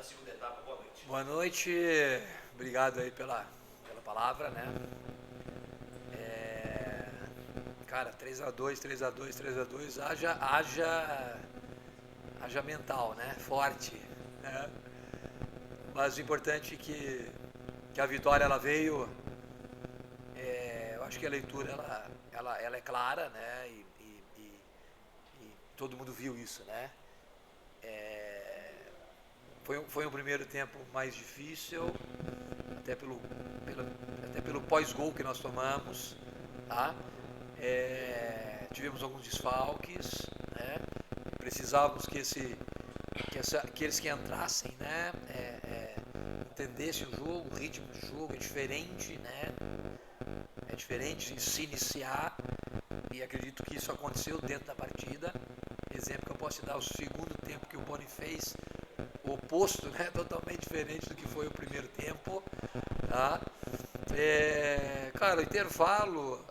da segunda etapa. Boa noite. Boa noite, obrigado aí pela palavra, né? Cara, 3-2, 3-2, 3-2, haja mental, né? Forte, né? Mas o importante é que a vitória ela veio, eu acho que a leitura ela é clara, né? E todo mundo viu isso, né? Foi um primeiro tempo mais difícil, até pelo pós-gol que nós tomamos, tá? Tivemos alguns desfalques, né? Precisávamos que eles que entrassem, né? Entendessem o jogo, o ritmo do jogo é diferente, né? É diferente de se iniciar, e acredito que isso aconteceu dentro da partida. Exemplo que eu posso te dar, o segundo tempo que o Boni fez, o oposto, né? Totalmente diferente do que foi o primeiro tempo, tá? Cara, o intervalo,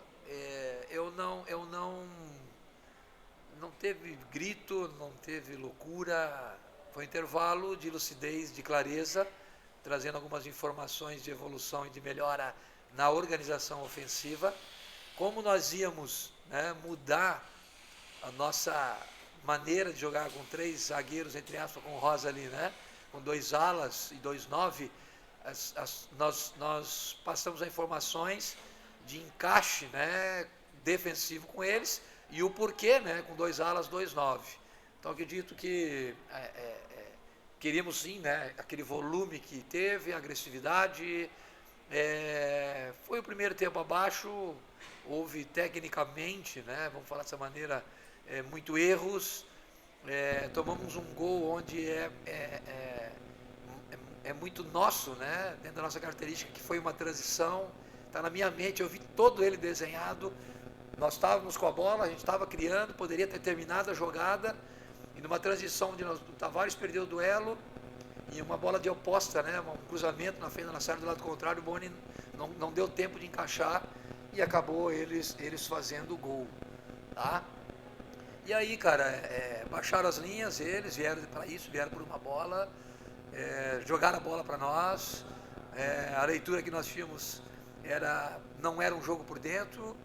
não teve grito, não teve loucura, foi um intervalo de lucidez, de clareza, trazendo algumas informações de evolução e de melhora na organização ofensiva. Como nós íamos, né, mudar a nossa maneira de jogar com 3 zagueiros, entre aspas, com o Rosa ali, né? Com 2 alas e 2 9, nós passamos as informações de encaixe, né, defensivo com eles, e o porquê, né, com 2 alas, 2 9. Então acredito que queríamos sim, né, aquele volume que teve, a agressividade. Foi o primeiro tempo abaixo, houve tecnicamente, né, vamos falar dessa maneira, muito erros. Tomamos um gol onde é muito nosso, né, dentro da nossa característica, que foi uma transição. Está na minha mente, eu vi todo ele desenhado. Nós estávamos com a bola, a gente estava criando, poderia ter terminado a jogada, e numa transição onde o Tavares perdeu o duelo, e uma bola de oposta, né, um cruzamento na frente da nossa área do lado contrário, o Boni não deu tempo de encaixar, e acabou eles fazendo o gol, tá? E aí, cara, baixaram as linhas, eles vieram para isso, vieram por uma bola, jogaram a bola para nós. A leitura que nós tínhamos não era um jogo por dentro,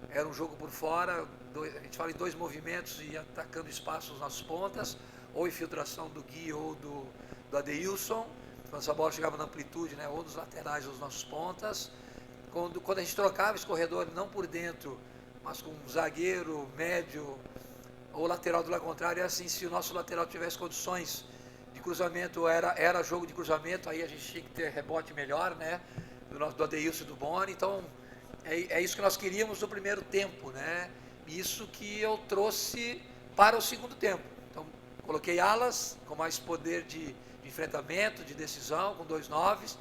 era um jogo por fora. A gente fala em 2 movimentos e atacando espaço nas nossas pontas, ou infiltração do Gui ou do Adeilson, quando essa bola chegava na amplitude, né, ou dos laterais ou dos nossos pontas. Quando a gente trocava esse corredor, não por dentro, mas com um zagueiro, médio ou lateral do lado contrário, é assim, se o nosso lateral tivesse condições de cruzamento, era jogo de cruzamento, aí a gente tinha que ter rebote melhor, né, do Adeilson e do Boni. Então, é isso que nós queríamos no primeiro tempo, né, isso que eu trouxe para o segundo tempo. Então, coloquei alas com mais poder de enfrentamento, de decisão, com 2 noves.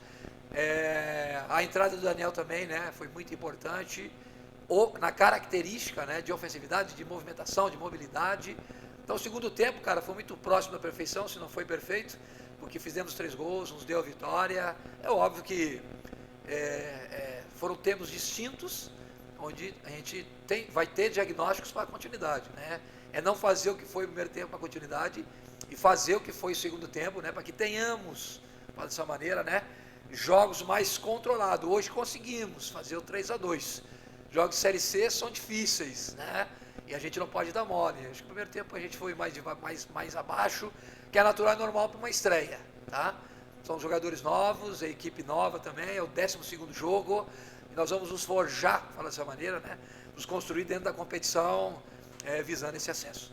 A entrada do Daniel também, né, foi muito importante, na característica, né, de ofensividade, de movimentação, de mobilidade. Então o segundo tempo, cara, foi muito próximo da perfeição, se não foi perfeito, porque fizemos 3 gols, nos deu a vitória. É óbvio que foram tempos distintos, onde a gente vai ter diagnósticos para a continuidade, né? É não fazer o que foi o primeiro tempo para a continuidade e fazer o que foi o segundo tempo, né? Para que tenhamos, dessa maneira, né, jogos mais controlados. Hoje conseguimos fazer o 3-2. Jogos de Série C são difíceis, né? E a gente não pode dar mole. Acho que no primeiro tempo a gente foi mais abaixo, que é natural e normal para uma estreia, tá? São jogadores novos, a equipe nova também, é o 12º jogo, e nós vamos nos forjar, fala dessa maneira, né? Nos construir dentro da competição, visando esse acesso.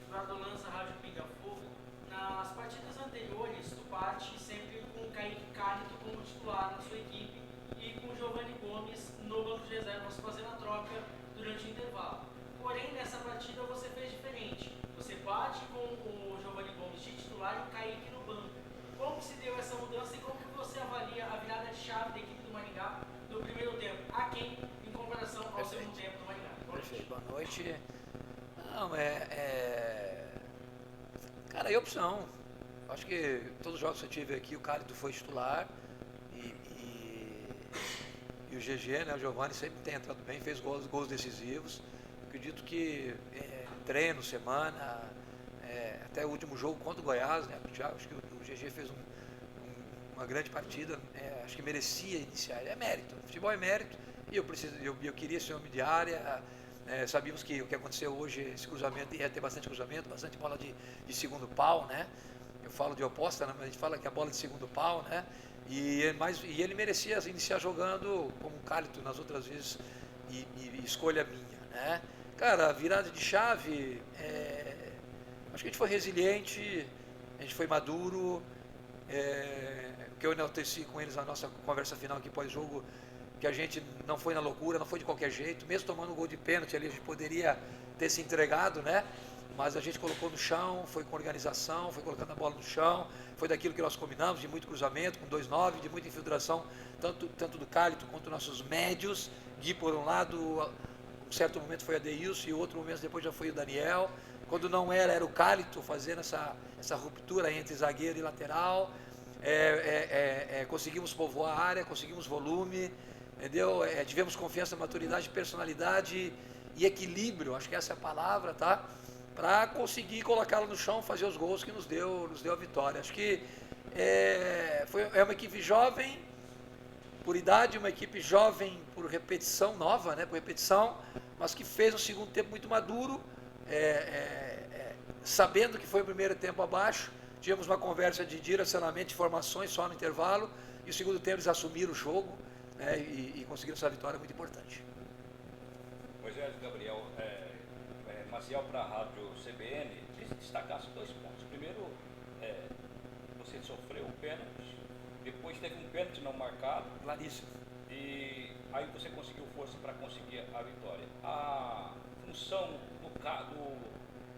Eduardo Lanza, Rádio Pinga Fogo. Nas partidas anteriores, tu parte sempre com o Kaique Cálito como titular na sua equipe e com o Giovanni Gomes no banco de reservas fazendo a troca durante o intervalo. Porém, nessa partida você fez diferente. Você parte com o Giovanni Gomes de titular e o Kaique no banco. Como que se deu essa mudança e como que você avalia a virada de chave da equipe do Maringá no primeiro tempo? A quem em comparação ao segundo tempo do Maringá? Perfeito, boa noite. Não, cara, é opção. Acho que todos os jogos que eu tive aqui, o Cálito foi titular e o GG, né, o Giovanni, sempre tem entrado bem, fez gols decisivos. Acredito que treino, semana, até o último jogo contra o Goiás, né? Acho que o GG fez uma grande partida, acho que merecia iniciar. É mérito, futebol é mérito, e eu queria ser homem de área. Sabíamos que o que aconteceu hoje, esse cruzamento, ia ter bastante cruzamento, bastante bola de segundo pau, né? Eu falo de oposta, né? Mas a gente fala que é a bola de segundo pau, né? E ele merecia iniciar jogando como Cálito nas outras vezes, e escolha minha, né? Cara, virada de chave, acho que a gente foi resiliente, a gente foi maduro, o que eu enalteci com eles na nossa conversa final aqui pós-jogo, que a gente não foi na loucura, não foi de qualquer jeito, mesmo tomando um gol de pênalti ali, a gente poderia ter se entregado, né? Mas a gente colocou no chão, foi com organização, foi colocando a bola no chão, foi daquilo que nós combinamos, de muito cruzamento, com 2-9, de muita infiltração, tanto do Cálito quanto dos nossos médios, Gui por um lado, um certo momento foi a Deilson e outro momento depois já foi o Daniel. Quando não era o Cálito fazendo essa ruptura entre zagueiro e lateral. Conseguimos povoar a área, conseguimos volume, entendeu? Tivemos confiança, maturidade, personalidade e equilíbrio, acho que essa é a palavra, tá? Para conseguir colocá-la no chão, fazer os gols que nos deu a vitória. Acho que é uma equipe jovem por idade, uma equipe jovem por repetição nova, né? Por repetição, mas que fez um segundo tempo muito maduro, sabendo que foi o primeiro tempo abaixo. Tivemos uma conversa de direcionamento de formações só no intervalo, e o segundo tempo eles assumiram o jogo, né, e conseguiram essa vitória muito importante. Moisés, Gabriel, Maciel para a Rádio CBN, se destacasse 2 pontos. Primeiro, você sofreu um pênalti, depois teve um pênalti não marcado. Claríssimo. E aí você conseguiu força para conseguir a vitória. A função do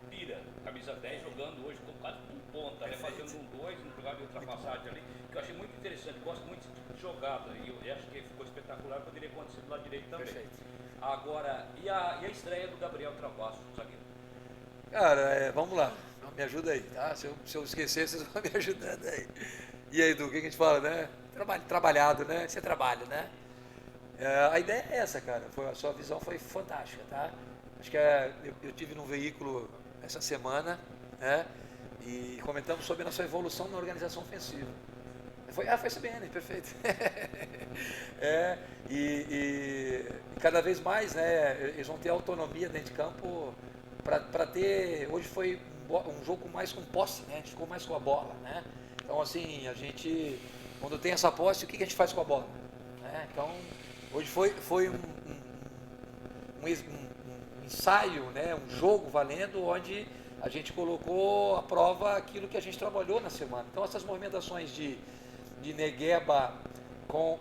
Pira, camisa 10, jogando hoje como quase um ponta, né, fazendo um 2, um jogada de ultrapassagem ali, que eu achei muito interessante, gosto muito de jogada, e eu acho que ficou espetacular, poderia acontecer do lado direito também. Perfeito. Agora, e a estreia do Gabriel Travasso, zagueiro? Cara, vamos lá, me ajuda aí, tá? Se eu esquecer, vocês vão me ajudando aí. E aí, Edu, o que a gente fala, né? Trabalhado, né? Isso é trabalho, né? A ideia é essa, cara, a sua visão foi fantástica, tá? Acho que eu tive num veículo essa semana, né? E comentamos sobre a nossa evolução na organização ofensiva. Foi CBN, perfeito. E cada vez mais, né, eles vão ter autonomia dentro de campo para ter. Hoje foi um jogo mais com posse, né? A gente ficou mais com a bola, né? Então, assim, a gente, quando tem essa posse, o que a gente faz com a bola? Né? Então, hoje foi um ensaio, né? Um jogo valendo, onde a gente colocou à prova aquilo que a gente trabalhou na semana. Então, essas movimentações de Negueba com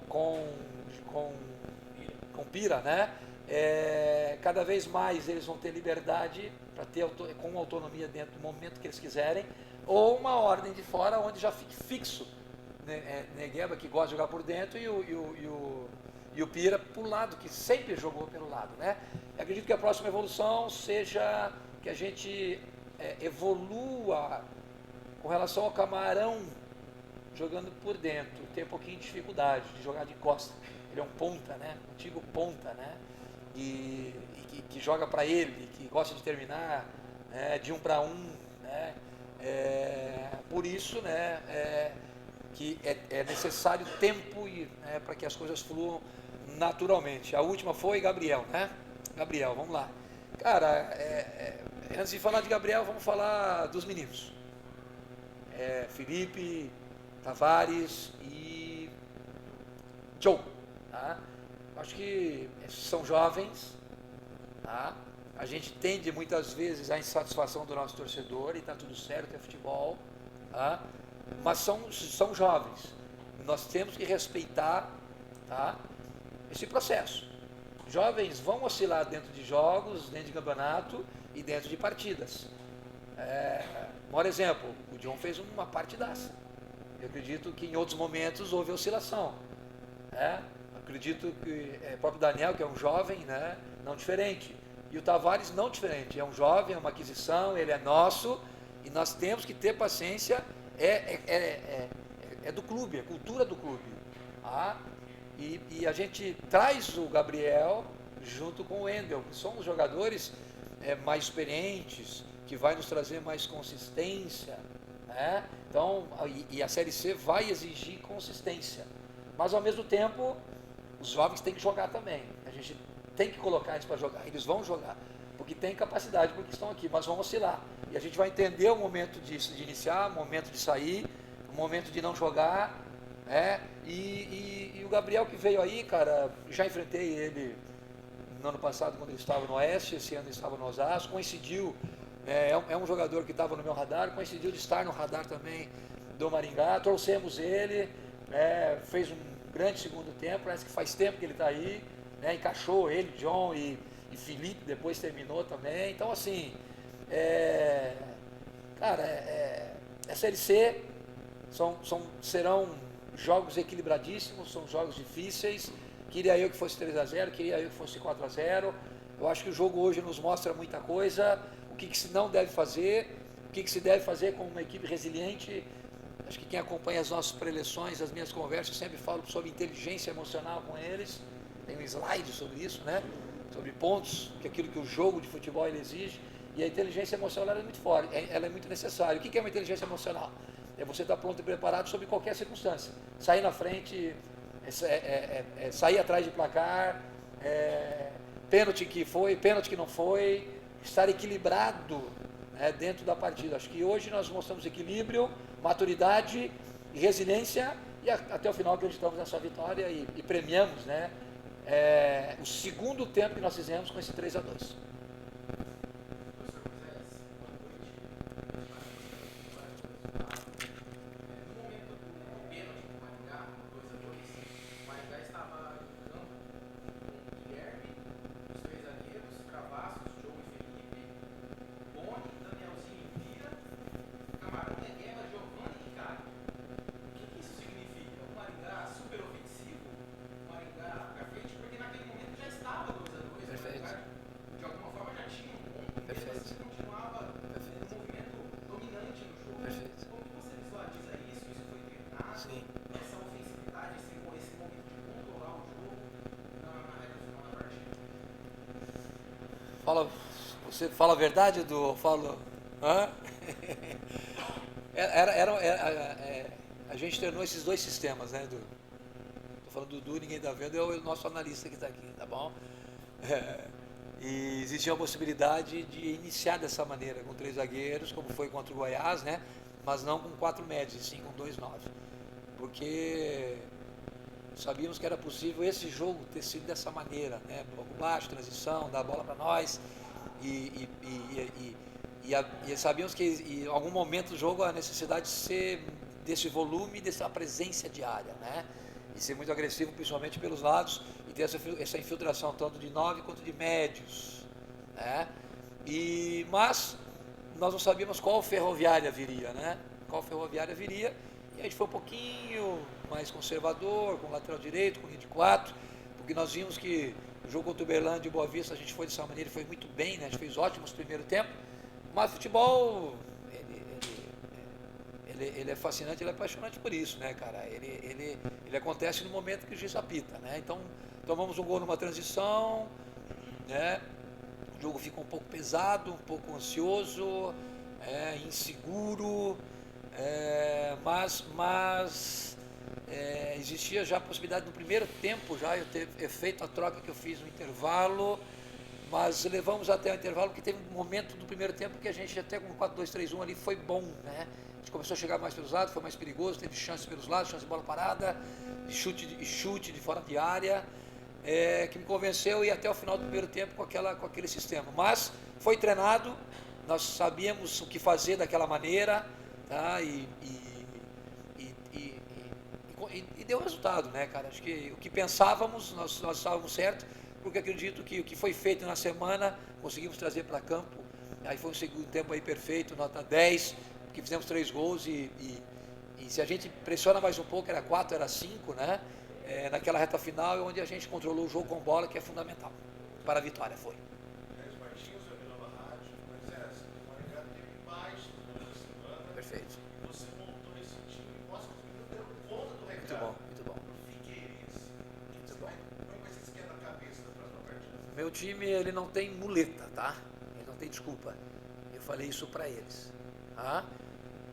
Pira, né? Cada vez mais eles vão ter liberdade para ter com autonomia dentro do momento que eles quiserem, ou uma ordem de fora onde já fique fixo, né? Negueba, que gosta de jogar por dentro, e o Pira por lado, que sempre jogou pelo lado, né? Eu acredito que a próxima evolução seja que a gente evolua com relação ao Camarão jogando por dentro, tem um pouquinho de dificuldade de jogar de costa. Ele é um ponta, né? Antigo ponta, né? E que joga para ele, que gosta de terminar, né, de 1 para 1, né? Por isso, né, que é necessário tempo para que as coisas fluam naturalmente. A última foi Gabriel, né? Gabriel, vamos lá. Cara, antes de falar de Gabriel, vamos falar dos meninos. Felipe, Tavares e Joe. Tá? Acho que são jovens. Tá? A gente tende muitas vezes a insatisfação do nosso torcedor, e está tudo certo, é futebol. Tá? Mas são jovens. Nós temos que respeitar, tá, esse processo. Jovens vão oscilar dentro de jogos, dentro de campeonato e dentro de partidas. Por exemplo, o John fez uma partidaça. Eu acredito que em outros momentos houve oscilação. Acredito que o próprio Daniel, que é um jovem, né, não diferente. E o Tavares não diferente. É um jovem, é uma aquisição, ele é nosso, e nós temos que ter paciência. É do clube, é cultura do clube. Tá? E a gente traz o Gabriel junto com o Wendel, que são os jogadores mais experientes, que vai nos trazer mais consistência, né? Então, e a Série C vai exigir consistência, mas ao mesmo tempo os jovens têm que jogar também. A gente tem que colocar eles para jogar. Eles vão jogar, porque tem capacidade, porque estão aqui, mas vão oscilar. E a gente vai entender o momento de iniciar, o momento de sair, o momento de não jogar, né? E o Gabriel que veio aí, cara, já enfrentei ele no ano passado quando ele estava no Oeste, esse ano ele estava no Osasco, coincidiu, é um jogador que estava no meu radar, coincidiu de estar no radar também do Maringá, trouxemos ele, fez um grande segundo tempo, parece que faz tempo que ele está aí, né? Encaixou ele, John e Felipe, depois terminou também. Então, assim, a Série C serão jogos equilibradíssimos, são jogos difíceis. Queria eu que fosse 3-0, queria eu que fosse 4-0. Eu acho que o jogo hoje nos mostra muita coisa, o que se não deve fazer, o que se deve fazer com uma equipe resiliente. Acho que quem acompanha as nossas preleções, as minhas conversas, sempre falo sobre inteligência emocional com eles. Tem um slide sobre isso, né? Sobre pontos, que aquilo que o jogo de futebol ele exige. E a inteligência emocional ela é muito forte, ela é muito necessária. O que é uma inteligência emocional? É você estar pronto e preparado sobre qualquer circunstância. Sair na frente, sair atrás de placar, pênalti que foi, pênalti que não foi, estar equilibrado, né, dentro da partida. Acho que hoje nós mostramos equilíbrio, maturidade e resiliência, e até o final acreditamos nessa vitória e premiamos, né, o segundo tempo que nós fizemos com esse 3-2. Você fala a verdade, Edu? Eu falo. Hã? A gente treinou esses dois sistemas, né, Edu? Estou falando do Edu, ninguém está vendo, é o nosso analista que está aqui, tá bom? E existia a possibilidade de iniciar dessa maneira, com 3 zagueiros, como foi contra o Goiás, né? Mas não com 4 médios, e sim com 2 9. Porque sabíamos que era possível esse jogo ter sido dessa maneira, né? Bloco baixo, transição, dar a bola para nós. E sabíamos que em algum momento do jogo a necessidade de ser desse volume, dessa presença diária, né? E ser muito agressivo, principalmente pelos lados, e ter essa infiltração tanto de 9 quanto de médios, né? Mas nós não sabíamos qual Ferroviária viria, né? Qual Ferroviária viria, e a gente foi um pouquinho mais conservador, com lateral direito, com linha de 4, porque nós vimos que o jogo contra o Uberlândia e Boa Vista, a gente foi dessa maneira, foi muito bem, né? A gente fez ótimos primeiro tempo, mas o futebol, ele é fascinante, ele é apaixonante por isso, né, cara? Ele acontece no momento que o juiz apita, né? Então, tomamos um gol numa transição, né? O jogo fica um pouco pesado, um pouco ansioso, inseguro, mas existia já a possibilidade no primeiro tempo já eu ter feito a troca que eu fiz no intervalo, mas levamos até o intervalo, porque teve um momento do primeiro tempo que a gente até com 4-2-3-1 ali foi bom, né? A gente começou a chegar mais pelos lados, foi mais perigoso, teve chances pelos lados, chance de bola parada, chute de fora de área, que me convenceu e até o final do primeiro tempo com aquele sistema. Mas foi treinado, nós sabíamos o que fazer daquela maneira, tá? E deu resultado, né, cara? Acho que o que pensávamos, nós estávamos certos, porque acredito que o que foi feito na semana, conseguimos trazer para campo. Aí foi um segundo tempo aí perfeito, nota 10, porque fizemos 3 gols e se a gente pressiona mais um pouco, era 4, era 5, né? Naquela reta final, onde a gente controlou o jogo com bola, que é fundamental para a vitória, foi. Perfeito. Você montou esse time e mostra que deu conta do recado. Muito bom, muito bom. Muito bom. Como vai ser esquema na cabeça da próxima partida? Meu time, ele não tem muleta, tá? Ele não tem desculpa. falei isso para eles. Tá?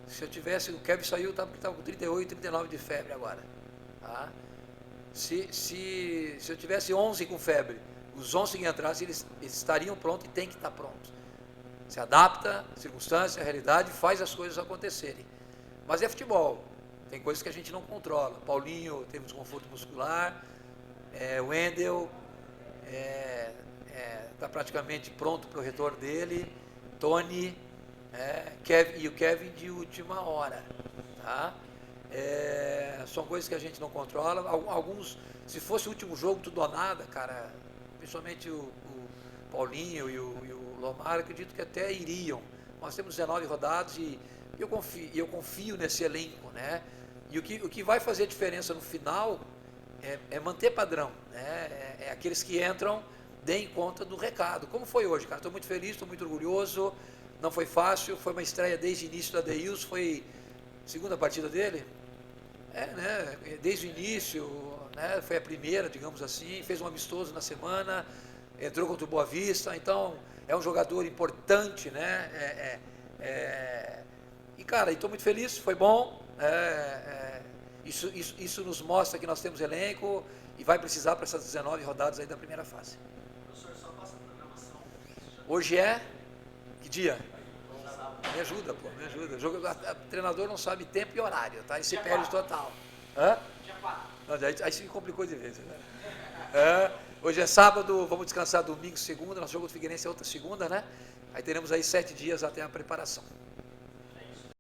Se eu tivesse, o Kevin saiu, estava com 38, 39 de febre agora. Tá? Se eu tivesse 11 com febre, os 11 que entrassem, eles estariam prontos e tem que estar prontos. Se adapta, circunstância, realidade, faz as coisas acontecerem. Mas é futebol, tem coisas que a gente não controla. Paulinho teve desconforto muscular, o Wendel está praticamente pronto para o retorno dele, Tony, e o Kevin de última hora. Tá? São coisas que a gente não controla. Alguns, se fosse o último jogo, tudo ou nada, cara, principalmente o Paulinho e o Lomar, acredito que até iriam. Nós temos 19 rodados e eu confio nesse elenco, né? E o que vai fazer a diferença no final é manter padrão, né? Aqueles que entram deem conta do recado. Como foi hoje, cara? Estou muito feliz, estou muito orgulhoso. Não foi fácil, foi uma estreia desde o início do Adeilson, foi a segunda partida dele? Né? Desde o início, né? Foi a primeira, digamos assim, fez um amistoso na semana, entrou contra o Boa Vista, então é um jogador importante, né? E, cara, estou muito feliz, foi bom. Isso nos mostra que nós temos elenco e vai precisar para essas 19 rodadas aí da primeira fase. Professor, só passa a programação. Hoje é? Que dia? Me ajuda, pô, me ajuda. O treinador não sabe tempo e horário, tá? E se perde total. Hã? Dia 4. Não, aí se complicou de vez, né? Hoje é sábado, vamos descansar domingo, segunda. Nosso jogo do Figueirense é outra segunda, né? Aí teremos aí 7 dias até a preparação.